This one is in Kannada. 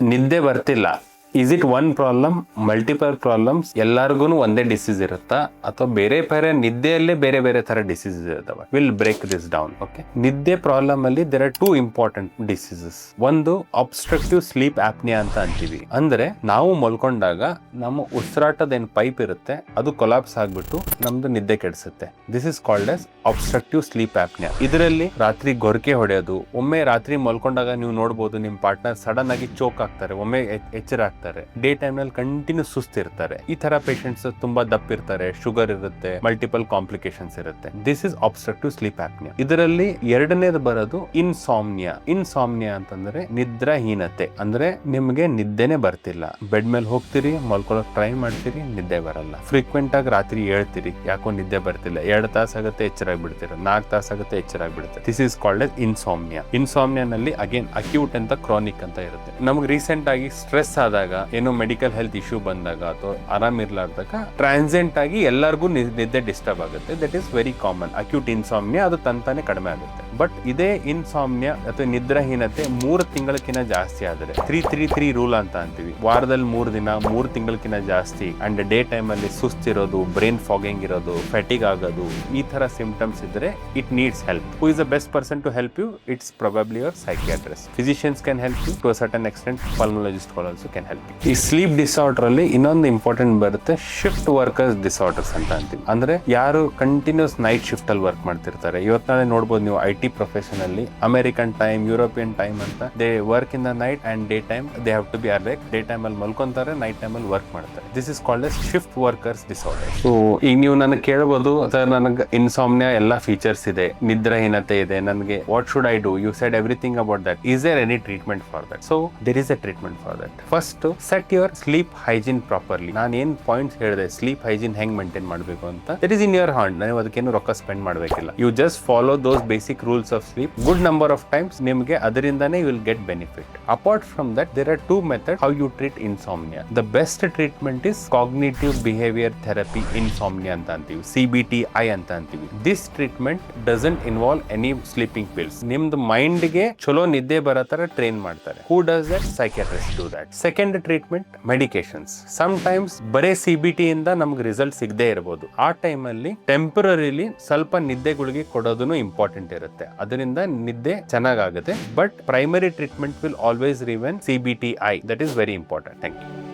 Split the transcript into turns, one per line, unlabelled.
ನಿದ್ದೆ ಬರ್ತಿಲ್ಲ, is it one problem, multiple problems, ಎಲ್ಲರಿಗೂ ಒಂದೇ ಡಿಸೀಸ್ ಇರುತ್ತಾ ಅಥವಾ ಬೇರೆ ಬೇರೆ ನಿದ್ದೆಯಲ್ಲೇ ಬೇರೆ ಬೇರೆ ತರ ಡಿಸೀಸ್ ಇರುತ್ತವೆ? Will break this down. Okay, ನಿದ್ದೆ ಪ್ರಾಬ್ಲಮ್ ಅಲ್ಲಿ there are two important diseases. ಒಂದು ಅಬ್ಸ್ಟ್ರಕ್ಟಿವ್ ಸ್ಲೀಪ್ ಆಪ್ನಿಯಾ ಅಂತ ಅಂತೀವಿ. ಅಂದ್ರೆ ನಾವು ಮಲ್ಕೊಂಡಾಗ ನಮ್ಮ ಉಸಿರಾಟದ ಏನ್ ಪೈಪ್ ಇರುತ್ತೆ ಅದು ಕೊಲಾಪ್ಸ್ ಆಗ್ಬಿಟ್ಟು ನಮ್ದು ನಿದ್ದೆ ಕೆಡಿಸುತ್ತೆ. This is called as obstructive sleep apnoea. ಇದರಲ್ಲಿ ರಾತ್ರಿ ಗೊರಕೆ ಹೊಡೆಯೋದು, ಒಮ್ಮೆ ರಾತ್ರಿ ಮಲ್ಕೊಂಡಾಗ ನೀವು ನೋಡಬಹುದು ನಿಮ್ ಪಾರ್ಟ್ನರ್ ಸಡನ್ ಆಗಿ ಚೋಕ್ ಆಗ್ತಾರೆ, ಒಮ್ಮೆ ಎಚ್ಚರ ಆಗ್ತಾರೆ, ಡೇ ಟೈಮ್ ನಲ್ಲಿ ಕಂಟಿನ್ಯೂ ಸುಸ್ತಿರ್ತಾರೆ. ಈ ತರ ಪೇಷಂಟ್ಸ್ ತುಂಬಾ ದಪ್ಪ ಇರ್ತಾರೆ, ಶುಗರ್ ಇರುತ್ತೆ, ಮಲ್ಟಿಪಲ್ ಕಾಂಪ್ಲಿಕೇಶನ್ಸ್ ಇರುತ್ತೆ. This is obstructive sleep apnoea. ಇದರಲ್ಲಿ ಎರಡನೇದು ಬರೋದು ಇನ್ಸಾಮ್ನಿಯಾ. ಇನ್ಸಾಮ್ನಿಯಾ ಅಂತಂದ್ರೆ ನಿದ್ರಾಹೀನತೆ. ಅಂದ್ರೆ ನಿಮ್ಗೆ ನಿದ್ದೆನೆ ಬರ್ತಿಲ್ಲ, ಬೆಡ್ ಮೇಲೆ ಹೋಗ್ತೀರಿ, ಮಲ್ಕೊಳಕ್ ಟ್ರೈ ಮಾಡ್ತೀರಿ, ನಿದ್ದೆ ಬರಲ್ಲ. ಫ್ರೀಕ್ವೆಂಟ್ ಆಗಿ ರಾತ್ರಿ ಹೇಳ್ತೀರಿ ಯಾಕೋ ನಿದ್ದೆ ಬರ್ತಿಲ್ಲ, 2 ತಾಸು ಆಗುತ್ತೆ ಎಚ್ಚರ ಆಗ್ಬಿಡ್ತೀರ, 4 ತಾಸು ಆಗುತ್ತೆ ಎಚ್ಚರ ಆಗ್ಬಿಡುತ್ತೆ. This is called S insomnia. Insomnia ನಲ್ಲಿ ಅಗೇನ್ ಅಕ್ಯೂಟ್ ಅಂತ ಕ್ರಾನಿಕ್ ಅಂತ ಇರುತ್ತೆ. ನಮ್ಗೆ ರೀಸೆಂಟ್ ಆಗಿ ಸ್ಟ್ರೆಸ್ ಆದಾಗ, ಏನೋ ಮೆಡಿಕಲ್ ಹೆಲ್ತ್ ಇಶ್ಯೂ ಬಂದಾಗ ಅಥವಾ ಆರಾಮ್ ಇರ್ಲಾರ್ದಾಗ ಟ್ರಾನ್ಸಿಯೆಂಟ್ ಆಗಿ ಎಲ್ಲರಿಗೂ ನಿದ್ದೆ ಡಿಸ್ಟರ್ಬ್ ಆಗುತ್ತೆ. That is very common acute insomnia. ಅದು ತಂತಾನೆ ಕಡಿಮೆ ಆಗುತ್ತೆ. ಬಟ್ ಇದೇ ಇನ್ಸಾಮ್ನಿಯಾ ಅಥವಾ ನಿದ್ರಾಹೀನತೆ 3 ತಿಂಗಳಕ್ಕಿಂತ ಜಾಸ್ತಿ ಆದರೆ 3-3-3 ರೂಲ್ ಅಂತ ಅಂತೀವಿ. ವಾರದಲ್ಲಿ 3 ದಿನ, 3 ತಿಂಗಳಕ್ಕಿಂತ ಜಾಸ್ತಿ ಅಂಡ್ ಡೇ ಟೈಮ್ ಅಲ್ಲಿ ಸುಸ್ತಿರೋದು, ಬ್ರೈನ್ ಫಾಗಿಂಗ್ ಇರೋದು, ಫೆಟಿಗ್ ಆಗೋದು, ಈ ತರ ಸಿಂಪ್ಟಮ್ಸ್ ಇದ್ರೆ it needs help. Who is the best person to help you? It's probably your psychiatrist. Physicians can help you to a certain extent. Pulmonologist also can help you. ಈ ಸ್ಲೀಪ್ ಡಿಸಾರ್ಡರ್ ಅಲ್ಲಿ ಇನ್ನೊಂದು ಇಂಪಾರ್ಟೆಂಟ್ ಬರುತ್ತೆ, ಶಿಫ್ಟ್ ವರ್ಕರ್ಸ್ ಡಿಸಾರ್ಡರ್ಸ್ ಅಂತ ಅಂತೀವಿ. ಅಂದ್ರೆ ಯಾರು ಕಂಟಿನ್ಯೂಸ್ ನೈಟ್ ಶಿಫ್ಟ್ ಅಲ್ಲಿ ವರ್ಕ್ ಮಾಡ್ತಿರ್ತಾರೆ. ಇವತ್ತು ನಾಳೆ ನೋಡ್ಬೋದು ನೀವು IT ಪ್ರೊಫೆಷನ್ ಅಲ್ಲಿ ಅಮೆರಿಕನ್ ಟೈಮ್, ಯುರೋಪಿಯನ್ ಟೈಮ್ ಅಂತ they work in the night and day time they have to be awake. Day time ಅಲ್ಲಿ ಮಲ್ಕೊಂತಾರೆ, ನೈಟ್ ಟೈಮ್ ಅಲ್ಲಿ ವರ್ಕ್ ಮಾಡ್ತಾರೆ. This is called as shift workers disorder. So ಈಗ ನೀವು ನನಗೆ ಕೇಳಬಹುದು, ಸರ್ ನನಗೆ ಇನ್ಸಾಮ್ನಿಯಾ ಎಲ್ಲ ಫೀಚರ್ಸ್ ಇದೆ, ನಿದ್ರಾಹೀನತೆ ಇದೆ, ನನಗೆ what should I do? You said everything about that. Is there any treatment for that? So there is a treatment for that. First set your sleep hygiene properly. ನಾನು ಏನ್ ಪಾಯಿಂಟ್ಸ್ ಹೇಳಿದೆ, ಸ್ಲೀಪ್ ಹೈಜೀನ್ ಹೆಂಗ್ ಮೇಂಟೈನ್ ಮಾಡಬೇಕು ಅಂತ, that is in your hand. ನೀವು ಅದಕ್ಕೇನು ರೊಕ್ಕ ಸ್ಪೆಂಡ್ ಮಾಡಬೇಕಿಲ್ಲ. You just follow those basic rules of sleep good number of times. ನಿಮಗೆ ಅದರಿಂದಾನೇ you will get benefit. Apart from that there are 2 methods how you treat insomnia. The best treatment is cognitive behaviour therapy insomnia ಅಂತ ಅಂತೀವಿ, CBTI ಅಂತ ಅಂತೀವಿ. This treatment doesn't involve any sleeping pills. ನಿಮ್ದು ಮೈಂಡ್ ಗೆ ಚಲೋ ನಿದ್ದೆ ಬರೋ ತರ ಟ್ರೈನ್ ಮಾಡ್ತಾರೆ. Who does that? Psychiatrist do that. Second treatment medications. Sometimes ಬರೇ CBT ಇಂದ ನಮ್ಗೆ ರಿಸಲ್ಟ್ ಸಿಗದೆ ಇರಬಹುದು. ಆ ಟೈಮ್ ಅಲ್ಲಿ ಟೆಂಪರರಿಲಿ ಸ್ವಲ್ಪ ನಿದ್ದೆ ಗುಳಿಗೆ ಕೊಡೋದನ್ನು ಇಂಪಾರ್ಟೆಂಟ್ ಇರುತ್ತೆ. ಅದರಿಂದ ನಿದ್ದೆ ಚೆನ್ನಾಗಾಗುತ್ತೆ. But primary treatment will always remain CBTI. That is very important. Thank you.